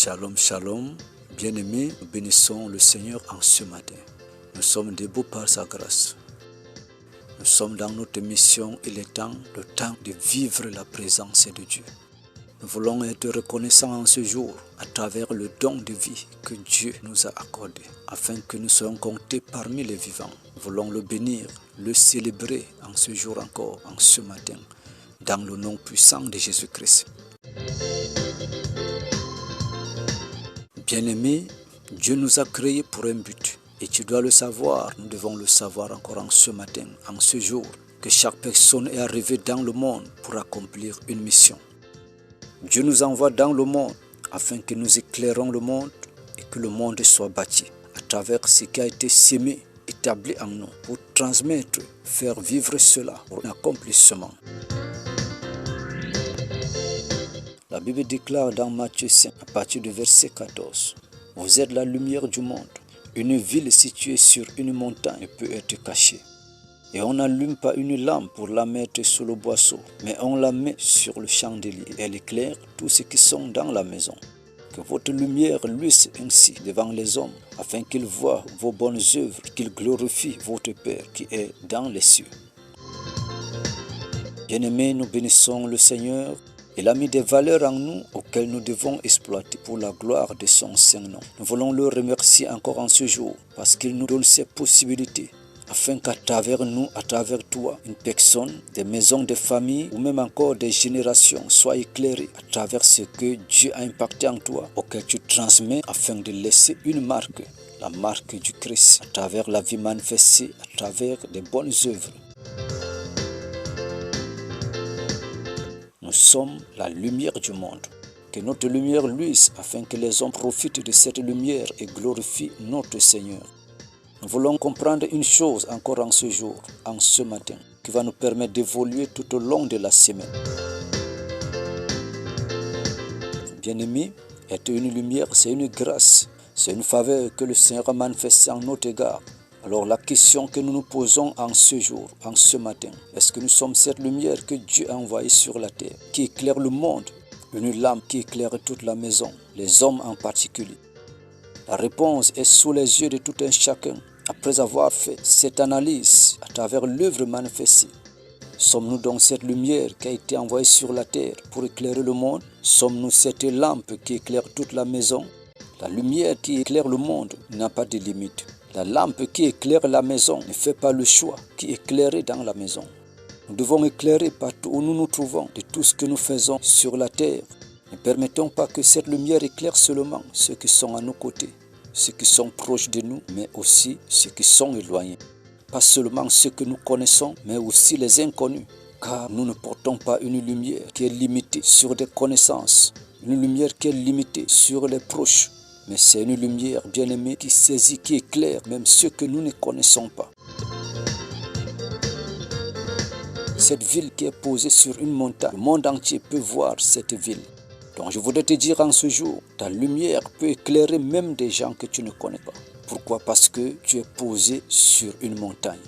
Shalom, shalom. Bien-aimés, nous bénissons le Seigneur en ce matin. Nous sommes debout par sa grâce. Nous sommes dans notre mission. Il est temps, le temps de vivre la présence de Dieu. Nous voulons être reconnaissants en ce jour à travers le don de vie que Dieu nous a accordé, afin que nous soyons comptés parmi les vivants. Nous voulons le bénir, le célébrer en ce jour encore, en ce matin, dans le nom puissant de Jésus-Christ. Bien-aimés, Dieu nous a créés pour un but. Et tu dois le savoir, nous devons le savoir encore en ce matin, en ce jour, que chaque personne est arrivée dans le monde pour accomplir une mission. Dieu nous envoie dans le monde afin que nous éclairons le monde et que le monde soit bâti à travers ce qui a été sémé, établi en nous, pour transmettre, faire vivre cela pour un accomplissement. La Bible déclare dans Matthieu 5, à partir du verset 14, « Vous êtes la lumière du monde. Une ville située sur une montagne peut être cachée. Et on n'allume pas une lampe pour la mettre sous le boisseau, mais on la met sur le chandelier. Elle éclaire tous ceux qui sont dans la maison. Que votre lumière luise ainsi devant les hommes, afin qu'ils voient vos bonnes œuvres et qu'ils glorifient votre Père qui est dans les cieux. » Bien-aimés, nous bénissons le Seigneur. Il a mis des valeurs en nous auxquelles nous devons exploiter pour la gloire de son Saint-Nom. Nous voulons le remercier encore en ce jour parce qu'il nous donne ces possibilités afin qu'à travers nous, à travers toi, une personne, des maisons, des familles ou même encore des générations soient éclairées à travers ce que Dieu a impacté en toi, auquel tu transmets afin de laisser une marque, la marque du Christ, à travers la vie manifestée, à travers des bonnes œuvres. Nous sommes la lumière du monde. Que notre lumière luise afin que les hommes profitent de cette lumière et glorifient notre Seigneur. Nous voulons comprendre une chose encore en ce jour, en ce matin, qui va nous permettre d'évoluer tout au long de la semaine. Bien-aimés, être une lumière, c'est une grâce, c'est une faveur que le Seigneur a manifestée en notre égard. Alors la question que nous nous posons en ce jour, en ce matin, est-ce que nous sommes cette lumière que Dieu a envoyée sur la terre, qui éclaire le monde, une lampe qui éclaire toute la maison, les hommes en particulier? La réponse est sous les yeux de tout un chacun. Après avoir fait cette analyse à travers l'œuvre manifestée, sommes-nous donc cette lumière qui a été envoyée sur la terre pour éclairer le monde? Sommes-nous cette lampe qui éclaire toute la maison? La lumière qui éclaire le monde n'a pas de limite. La lampe qui éclaire la maison ne fait pas le choix qui est éclairé dans la maison. Nous devons éclairer partout où nous nous trouvons de tout ce que nous faisons sur la terre. Ne permettons pas que cette lumière éclaire seulement ceux qui sont à nos côtés, ceux qui sont proches de nous, mais aussi ceux qui sont éloignés. Pas seulement ceux que nous connaissons, mais aussi les inconnus. Car nous ne portons pas une lumière qui est limitée sur des connaissances, une lumière qui est limitée sur les proches. Mais c'est une lumière bien-aimée qui saisit, qui éclaire même ceux que nous ne connaissons pas. Cette ville qui est posée sur une montagne, le monde entier peut voir cette ville. Donc je voudrais te dire en ce jour, ta lumière peut éclairer même des gens que tu ne connais pas. Pourquoi? Parce que tu es posé sur une montagne.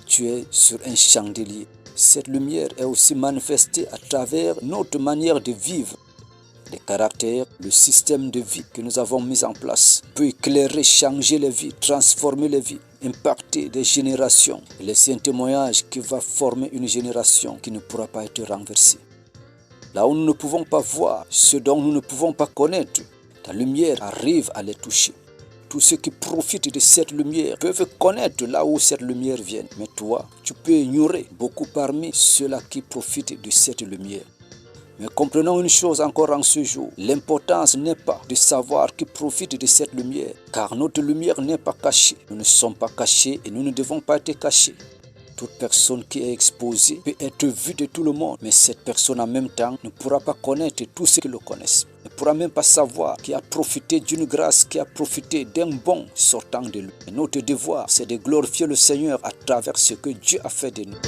Tu es sur un chandelier. Cette lumière est aussi manifestée à travers notre manière de vivre. Les caractères, le système de vie que nous avons mis en place peut éclairer, changer les vies, transformer les vies, impacter des générations et laisser un témoignage qui va former une génération qui ne pourra pas être renversée. Là où nous ne pouvons pas voir, ce dont nous ne pouvons pas connaître, ta lumière arrive à les toucher. Tous ceux qui profitent de cette lumière peuvent connaître là où cette lumière vient. Mais toi, tu peux ignorer beaucoup parmi ceux-là qui profitent de cette lumière. Mais comprenons une chose encore en ce jour. L'importance n'est pas de savoir qui profite de cette lumière, car notre lumière n'est pas cachée. Nous ne sommes pas cachés et nous ne devons pas être cachés. Toute personne qui est exposée peut être vue de tout le monde, mais cette personne en même temps ne pourra pas connaître tous ceux qui le connaissent. Ne pourra même pas savoir qui a profité d'une grâce, qui a profité d'un bon sortant de lui. Et notre devoir, c'est de glorifier le Seigneur à travers ce que Dieu a fait de nous.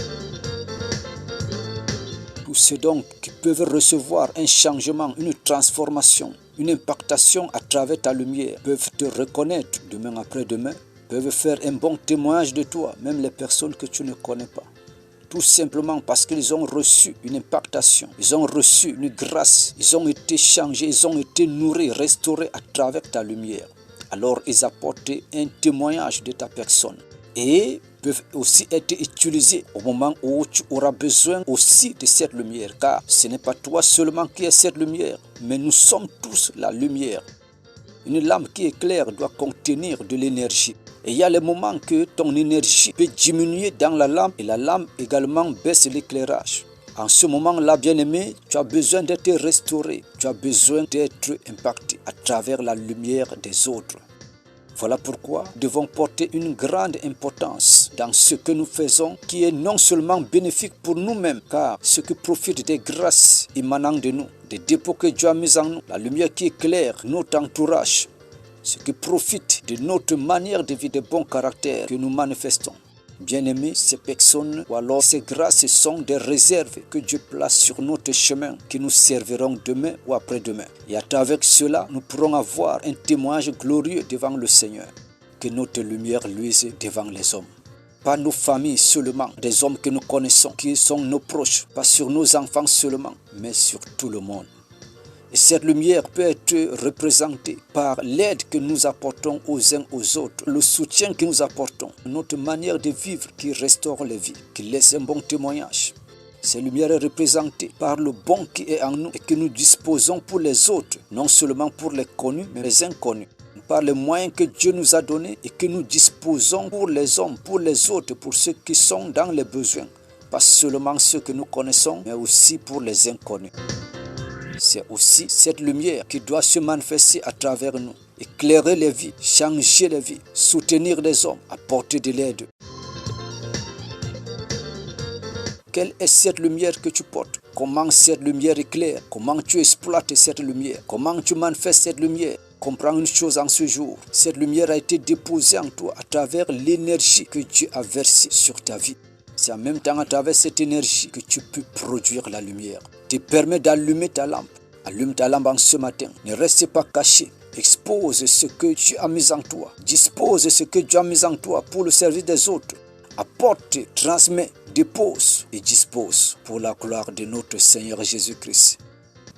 Tous ceux donc qui peuvent recevoir un changement, une transformation, une impactation à travers ta lumière, peuvent te reconnaître demain après demain, peuvent faire un bon témoignage de toi, même les personnes que tu ne connais pas. tout simplement parce qu'ils ont reçu une impactation, ils ont reçu une grâce, ils ont été changés, ils ont été nourris, restaurés à travers ta lumière. Alors ils apportent un témoignage de ta personne et peuvent aussi être utilisés au moment où tu auras besoin aussi de cette lumière, car ce n'est pas toi seulement qui es cette lumière, mais nous sommes tous la lumière. Une lampe qui éclaire doit contenir de l'énergie. Et il y a les moments que ton énergie peut diminuer dans la lampe et la lampe également baisse l'éclairage. En ce moment-là, bien-aimé, tu as besoin d'être restauré, tu as besoin d'être impacté à travers la lumière des autres. Voilà pourquoi nous devons porter une grande importance dans ce que nous faisons, qui est non seulement bénéfique pour nous-mêmes, car ce qui profite des grâces émanant de nous, des dépôts que Dieu a mis en nous, la lumière qui éclaire notre entourage, ce qui profite de notre manière de vie, de bon caractère que nous manifestons. Bien-aimés, ces personnes ou alors ces grâces sont des réserves que Dieu place sur notre chemin qui nous serviront demain ou après-demain. Et à travers cela, nous pourrons avoir un témoignage glorieux devant le Seigneur. Que notre lumière luise devant les hommes. Pas nos familles seulement, des hommes que nous connaissons, qui sont nos proches, pas sur nos enfants seulement, mais sur tout le monde. Et cette lumière peut être représentée par l'aide que nous apportons aux uns aux autres, le soutien que nous apportons, notre manière de vivre qui restaure les vies, qui laisse un bon témoignage. Cette lumière est représentée par le bon qui est en nous et que nous disposons pour les autres, non seulement pour les connus, mais les inconnus. Par les moyens que Dieu nous a donnés et que nous disposons pour les hommes, pour les autres, pour ceux qui sont dans les besoins. Pas seulement ceux que nous connaissons, mais aussi pour les inconnus. C'est aussi cette lumière qui doit se manifester à travers nous, éclairer les vies, changer les vies, soutenir les hommes, apporter de l'aide. Quelle est cette lumière que tu portes? Comment cette lumière éclaire? Comment tu exploites cette lumière? Comment tu manifestes cette lumière? Comprends une chose en ce jour, cette lumière a été déposée en toi à travers l'énergie que Dieu a versée sur ta vie. C'est en même temps à travers cette énergie que tu peux produire la lumière. Te permet d'allumer ta lampe. Allume ta lampe en ce matin. Ne reste pas caché. Expose ce que Dieu a mis en toi. Dispose ce que Dieu a mis en toi pour le service des autres. Apporte, transmets, dépose et dispose pour la gloire de notre Seigneur Jésus-Christ.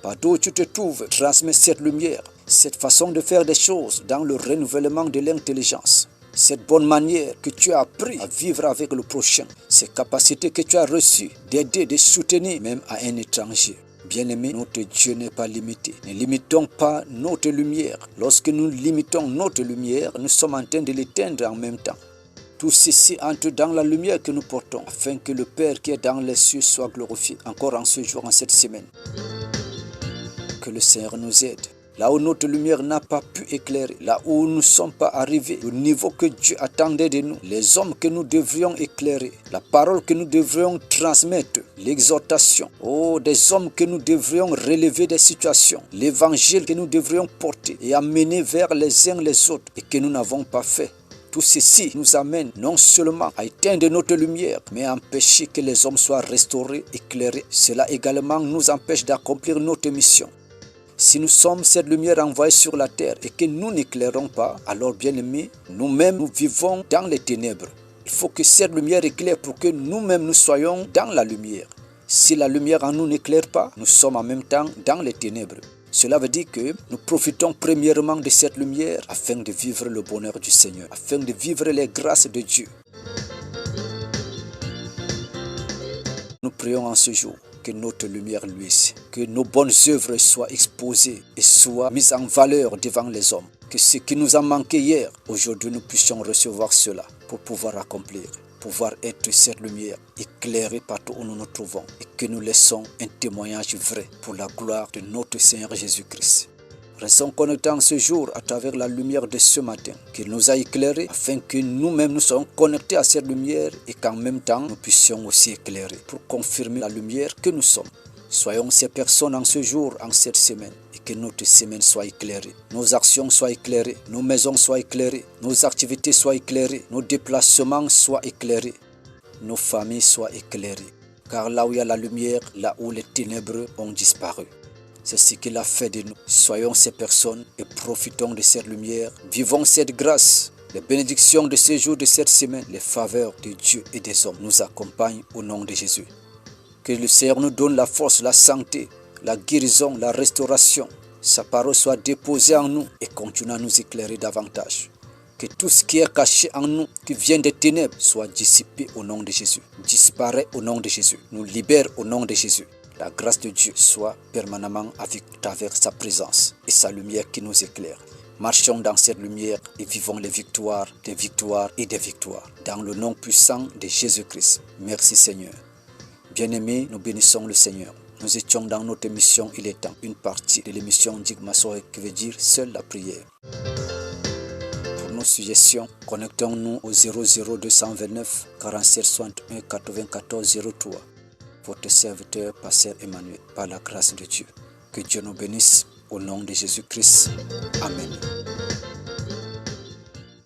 Partout où tu te trouves, transmets cette lumière, cette façon de faire des choses dans le renouvellement de l'intelligence. Cette bonne manière que tu as appris à vivre avec le prochain, ces capacités que tu as reçues d'aider, de soutenir même à un étranger. Bien-aimé, notre Dieu n'est pas limité. Ne limitons pas notre lumière. Lorsque nous limitons notre lumière, nous sommes en train de l'éteindre en même temps. Tout ceci entre dans la lumière que nous portons, afin que le Père qui est dans les cieux soit glorifié encore en ce jour, en cette semaine. Que le Seigneur nous aide. Là où notre lumière n'a pas pu éclairer, là où nous ne sommes pas arrivés au niveau que Dieu attendait de nous, les hommes que nous devrions éclairer, la parole que nous devrions transmettre, l'exhortation, des hommes que nous devrions relever des situations, l'évangile que nous devrions porter et amener vers les uns les autres et que nous n'avons pas fait. Tout ceci nous amène non seulement à éteindre notre lumière, mais à empêcher que les hommes soient restaurés, éclairés. Cela également nous empêche d'accomplir notre mission. Si nous sommes cette lumière envoyée sur la terre et que nous n'éclairons pas, alors bien aimés, nous-mêmes nous vivons dans les ténèbres. Il faut que cette lumière éclaire pour que nous-mêmes nous soyons dans la lumière. Si la lumière en nous n'éclaire pas, nous sommes en même temps dans les ténèbres. Cela veut dire que nous profitons premièrement de cette lumière afin de vivre le bonheur du Seigneur, afin de vivre les grâces de Dieu. Nous prions en ce jour que notre lumière luise, que nos bonnes œuvres soient exposées et soient mises en valeur devant les hommes. Que ce qui nous a manqué hier, aujourd'hui nous puissions recevoir cela pour pouvoir accomplir, pouvoir être cette lumière éclairée partout où nous nous trouvons et que nous laissons un témoignage vrai pour la gloire de notre Seigneur Jésus-Christ. Restons connectés en ce jour à travers la lumière de ce matin qu'il nous a éclairés afin que nous-mêmes nous soyons connectés à cette lumière et qu'en même temps nous puissions aussi éclairer pour confirmer la lumière que nous sommes. Soyons ces personnes en ce jour, en cette semaine, et que notre semaine soit éclairée. Nos actions soient éclairées, nos maisons soient éclairées, nos activités soient éclairées, nos déplacements soient éclairés, nos familles soient éclairées. Car là où il y a la lumière, là où les ténèbres ont disparu. C'est ce qu'il a fait de nous. Soyons ces personnes et profitons de cette lumière. Vivons cette grâce Les bénédictions de ce jour, de cette semaine, les faveurs de Dieu et des hommes nous accompagnent au nom de Jésus. Que le Seigneur nous donne la force, la santé, la guérison, la restauration. Sa parole soit déposée en nous et continue à nous éclairer davantage. Que tout ce qui est caché en nous, qui vient des ténèbres, soit dissipé au nom de Jésus. Disparaît au nom de Jésus. Nous libère au nom de Jésus. La grâce de Dieu soit permanemment avec sa présence et sa lumière qui nous éclaire. Marchons dans cette lumière et vivons les victoires, des victoires et des victoires. Dans le nom puissant de Jésus-Christ. Merci Seigneur. Bien-aimés, nous bénissons le Seigneur. Nous étions dans notre émission Il est temps, une partie de l'émission Digmasoy qui veut dire seule la prière. Pour nos suggestions, connectons-nous au 00229 47 61 94 03. Votre serviteur, Pasteur Emmanuel, par la grâce de Dieu. Que Dieu nous bénisse au nom de Jésus-Christ. Amen.